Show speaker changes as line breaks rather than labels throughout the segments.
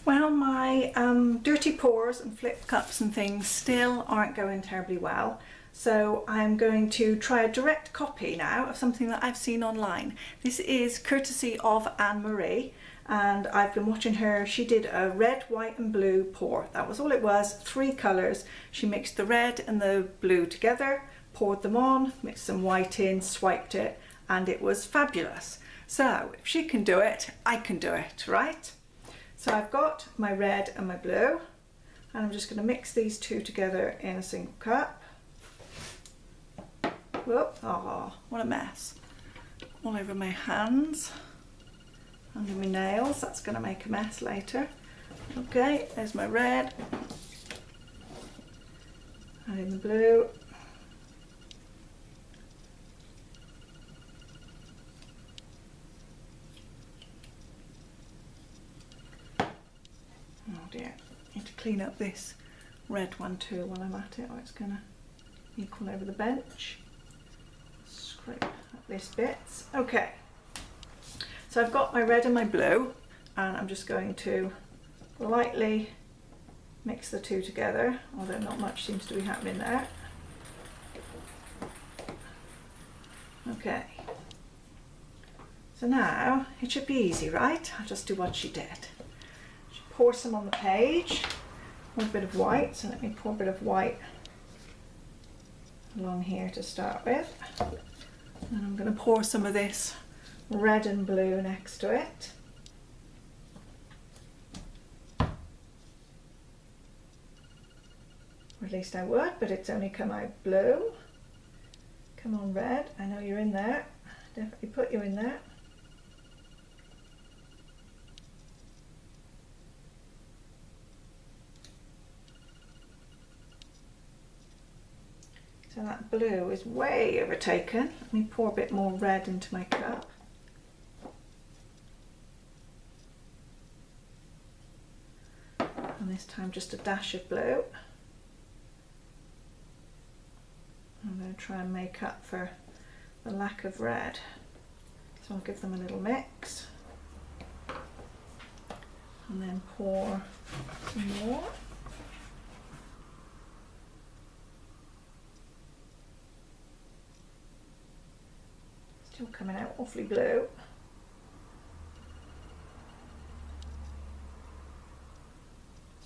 Well, my dirty pours and flip cups and things still aren't going terribly well. So I'm going to try a direct copy now of something that I've seen online. This is courtesy of Annemarie, and I've been watching her. She did a red, white and blue pour. That was all it was, 3 colours. She mixed the red and the blue together, poured them on, mixed some white in, swiped it, and it was fabulous. So if she can do it, I can do it, right? So I've got my red and my blue, and I'm just going to mix these 2 together in a single cup. Whoop, oh, what a mess. All over my hands, under my nails, that's going to make a mess later. Okay, there's my red, and in the blue. Oh dear, I need to clean up this red one too while I'm at it, or it's going to equal over the bench. Scrape up this bits. Okay, so I've got my red and my blue, and I'm just going to lightly mix the 2 together, although not much seems to be happening there. Okay, so now it should be easy, right? I'll just do what she did. Pour some on the page with a bit of white, so let me pour a bit of white along here to start with, and I'm going to pour some of this red and blue next to it. Or at least I would, but it's only come out blue. Come on red, I know you're in there, definitely put you in there. So that blue is way overtaken. Let me pour a bit more red into my cup. And this time just a dash of blue. I'm going to try and make up for the lack of red. So I'll give them a little mix. And then pour some more. Still coming out awfully blue.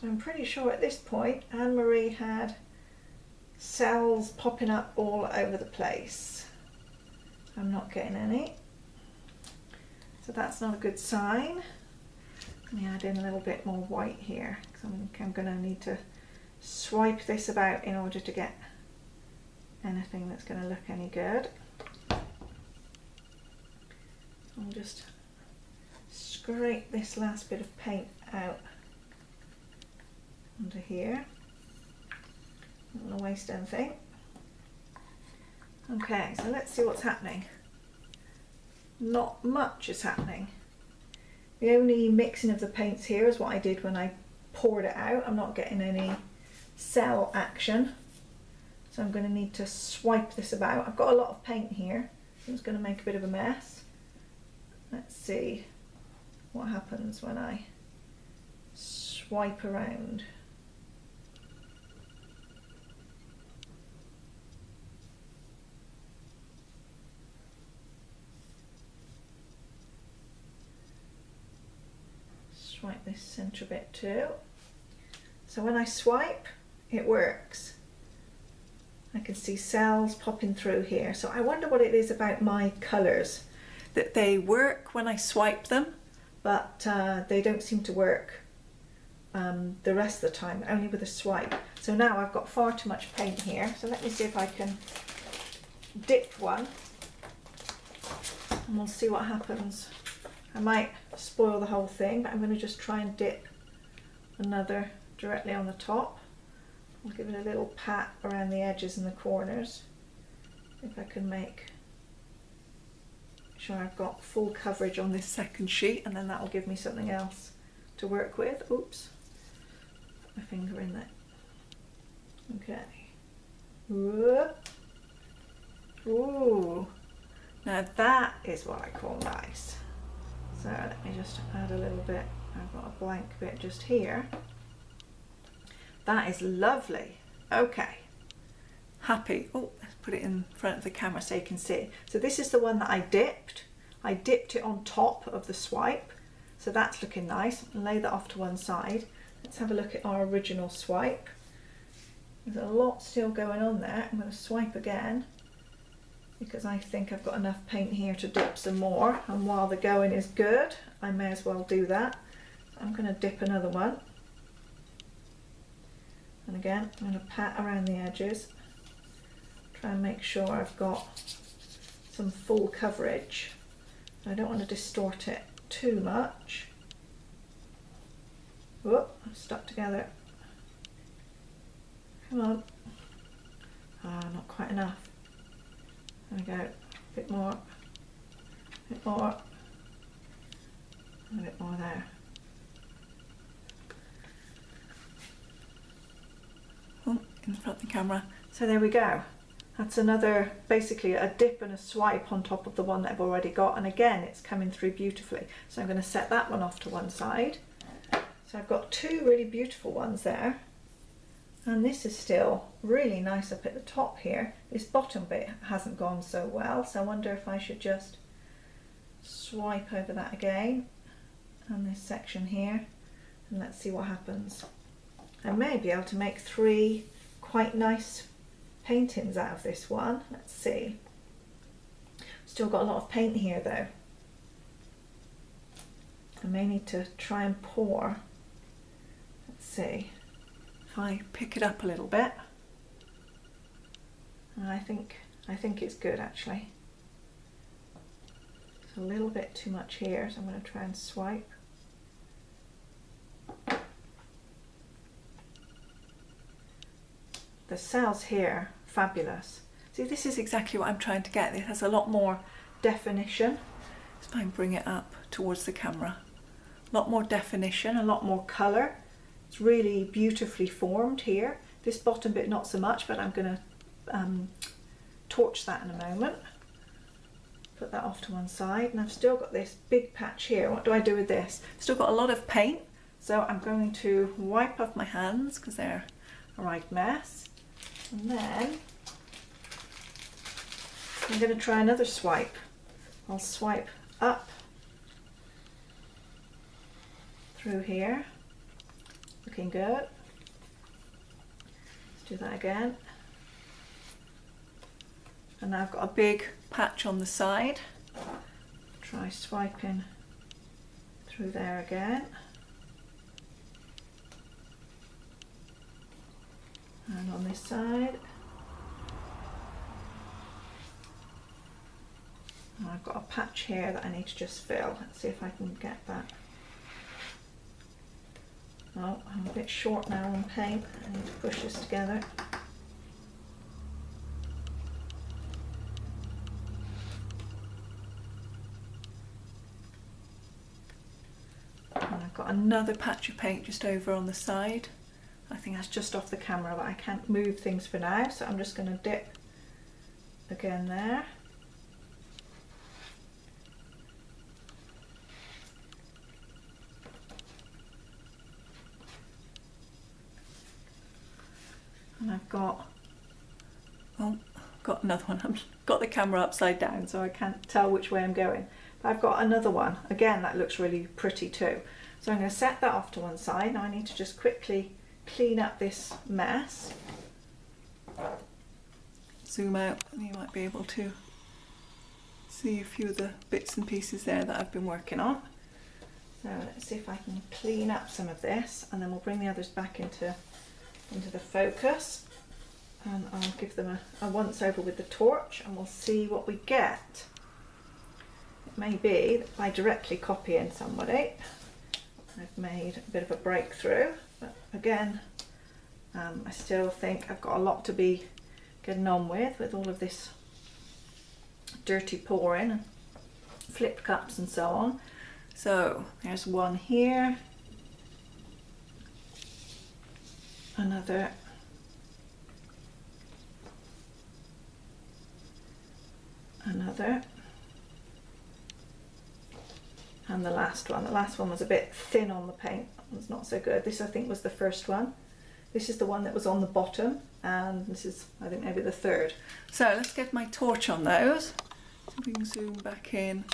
So I'm pretty sure at this point Annemarie had cells popping up all over the place. I'm not getting any. So that's not a good sign. Let me add in a little bit more white here, because I think I'm going to need to swipe this about in order to get anything that's going to look any good. I'll just scrape this last bit of paint out under here. Don't want to waste anything. Okay, so let's see what's happening. Not much is happening. The only mixing of the paints here is what I did when I poured it out. I'm not getting any cell action, so I'm going to need to swipe this about. I've got a lot of paint here, so it's going to make a bit of a mess. Let's see what happens when I swipe around. Swipe this centre bit too. So when I swipe, it works. I can see cells popping through here. So I wonder what it is about my colours, that they work when I swipe them, but they don't seem to work the rest of the time, only with a swipe. So now I've got far too much paint here, so let me see if I can dip one and we'll see what happens. I might spoil the whole thing, but I'm going to just try and dip another directly on the top. I'll give it a little pat around the edges and the corners, if I can make sure I've got full coverage on this second sheet, and then that will give me something else to work with. Oops, put my finger in there. Okay. Whoop. Ooh, now that is what I call nice. So let me just add a little bit I've got a blank bit just here. That is lovely. Okay, happy. Oh, let's put it in front of the camera so you can see. So this is the one that I dipped. I dipped it on top of the swipe. So that's looking nice. I'll lay that off to one side. Let's have a look at our original swipe. There's a lot still going on there. I'm going to swipe again because I think I've got enough paint here to dip some more. And while the going is good, I may as well do that. I'm going to dip another one. And again, I'm going to pat around the edges. Try and make sure I've got some full coverage. I don't want to distort it too much. Whoop, I'm stuck together. Come on. Ah, not quite enough. There we go. A bit more. A bit more. And a bit more there. Oh, in front of the camera. So there we go. That's another, basically a dip and a swipe on top of the one that I've already got. And again, it's coming through beautifully. So I'm going to set that one off to one side. So I've got two really beautiful ones there. And this is still really nice up at the top here. This bottom bit hasn't gone so well, so I wonder if I should just swipe over that again and this section here, and let's see what happens. I may be able to make three quite nice paintings out of this one. Let's see. Still got a lot of paint here though. I may need to try and pour. Let's see. If I pick it up a little bit, and I think it's good actually. It's a little bit too much here, so I'm going to try and swipe. The cells here, fabulous. See, this is exactly what I'm trying to get. It has a lot more definition. Let's try and bring it up towards the camera. A lot more definition, a lot more colour. It's really beautifully formed here. This bottom bit not so much, but I'm going to torch that in a moment. Put that off to one side, and I've still got this big patch here. What do I do with this? Still got a lot of paint, so I'm going to wipe off my hands because they're a right mess. And then I'm going to try another swipe. I'll swipe up through here. Looking good. Let's do that again. And now I've got a big patch on the side. Try swiping through there again. And on this side. And I've got a patch here that I need to just fill. Let's see if I can get that. Oh, I'm a bit short now on paint. I need to push this together. And I've got another patch of paint just over on the side. I think that's just off the camera, but I can't move things for now, so I'm just going to dip again there. And I've got, oh, got another one. I've got the camera upside down, so I can't tell which way I'm going. But I've got another one. Again, that looks really pretty too. So I'm going to set that off to one side. Now I need to just quickly clean up this mess. Zoom out and you might be able to see a few of the bits and pieces there that I've been working on. So let's see if I can clean up some of this, and then we'll bring the others back into the focus, and I'll give them a once over with the torch, and we'll see what we get. It may be that by directly copying somebody I've made a bit of a breakthrough, but again I still think I've got a lot to be getting on with all of this dirty pouring and flip cups and so on. So there's one here, another, and the last one. The last one was a bit thin on the paint. It was not so good. This I think was the first one. This is the one that was on the bottom, and this is, I think, maybe the third. So let's get my torch on those. See if we can zoom back in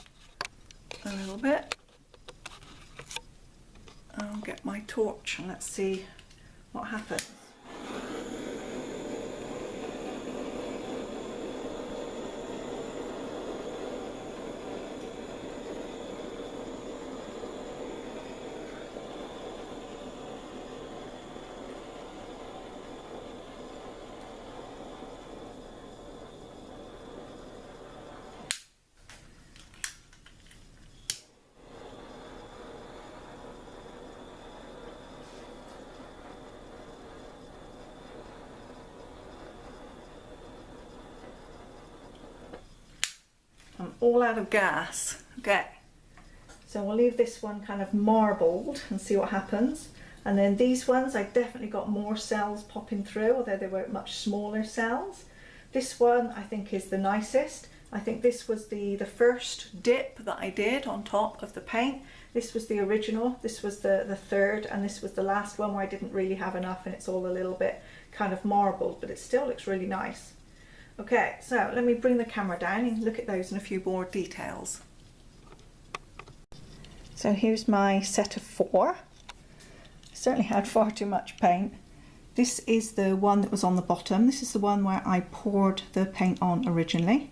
a little bit. I'll get my torch and let's see what happens. I'm all out of gas. Okay, so we'll leave this one kind of marbled and see what happens. And then these ones, I definitely got more cells popping through, although they were much smaller cells. This one I think is the nicest. I think this was the first dip that I did on top of the paint. This was the original, this was the third, and this was the last one where I didn't really have enough and it's all a little bit kind of marbled, but it still looks really nice. Okay, so let me bring the camera down and look at those in a few more details. So here's my set of 4. I certainly had far too much paint. This is the one that was on the bottom. This is the one where I poured the paint on originally.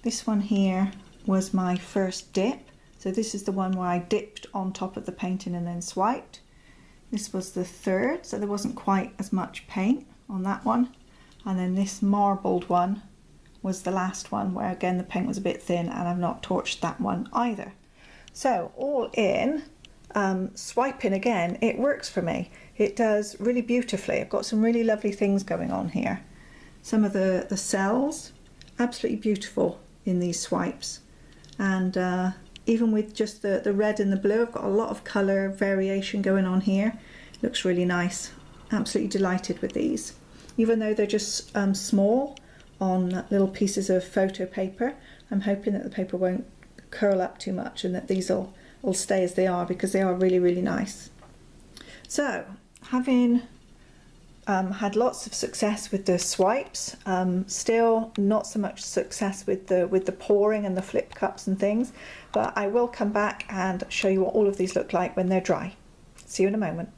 This one here was my first dip. So this is the one where I dipped on top of the painting and then swiped. This was the third, so there wasn't quite as much paint on that one. And then this marbled one was the last one where again the paint was a bit thin, and I've not torched that one either. So all in, swiping again, it works for me. It does really beautifully. I've got some really lovely things going on here. Some of the cells, absolutely beautiful in these swipes. And even with just the red and the blue, I've got a lot of colour variation going on here. Looks really nice. Absolutely delighted with these. Even though they're just small on little pieces of photo paper, I'm hoping that the paper won't curl up too much and that these will stay as they are, because they are really, really nice. So, having had lots of success with the swipes, still not so much success with the pouring and the flip cups and things, but I will come back and show you what all of these look like when they're dry. See you in a moment.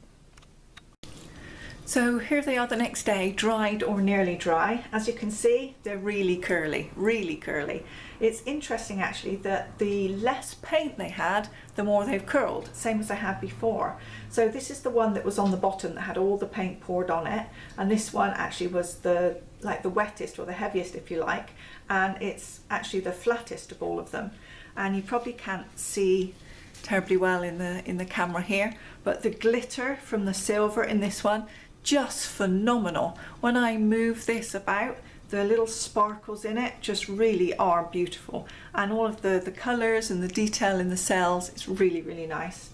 So here they are the next day, dried or nearly dry. As you can see, they're really curly, really curly. It's interesting actually that the less paint they had, the more they've curled, same as I had before. So this is the one that was on the bottom that had all the paint poured on it, and this one actually was the wettest or the heaviest, if you like, and it's actually the flattest of all of them. And you probably can't see terribly well in the camera here, but the glitter from the silver in this one, just phenomenal. When I move this about, the little sparkles in it just really are beautiful, and all of the colours and the detail in the cells, it's really, really nice.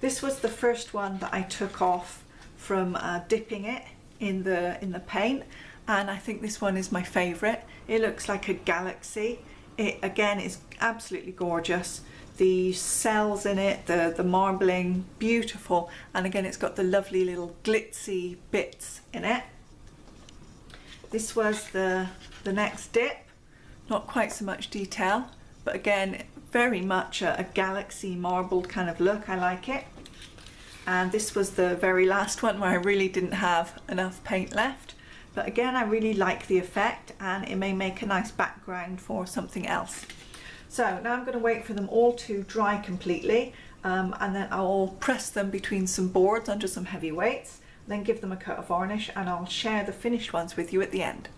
This was the first one that I took off from dipping it in the paint, and I think this one is my favourite. It looks like a galaxy. It again is absolutely gorgeous. The cells in it, the marbling, beautiful, and again it's got the lovely little glitzy bits in it. This was the next dip, not quite so much detail, but again very much a galaxy marbled kind of look. I like it. And this was the very last one where I really didn't have enough paint left, but again I really like the effect, and it may make a nice background for something else. So now I'm going to wait for them all to dry completely, and then I'll press them between some boards under some heavy weights, then give them a coat of varnish, and I'll share the finished ones with you at the end.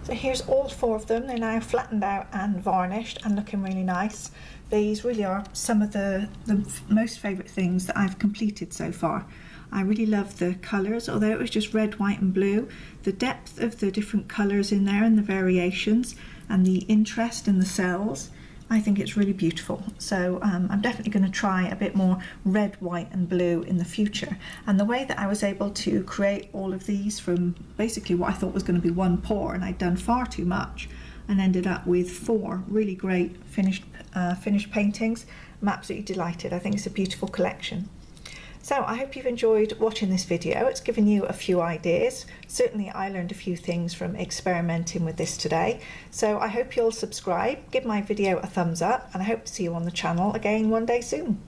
So here's all 4 of them. They're now flattened out and varnished and looking really nice. These really are some of the most favourite things that I've completed so far. I really love the colours, although it was just red, white and blue. The depth of the different colours in there and the variations and the interest in the cells, I think it's really beautiful. So I'm definitely going to try a bit more red, white and blue in the future. And the way that I was able to create all of these from basically what I thought was going to be one pour, and I'd done far too much, and ended up with 4 really great finished paintings. I'm absolutely delighted. I think it's a beautiful collection. So I hope you've enjoyed watching this video. It's given you a few ideas. Certainly I learned a few things from experimenting with this today. So I hope you'll subscribe, give my video a thumbs up, and I hope to see you on the channel again one day soon.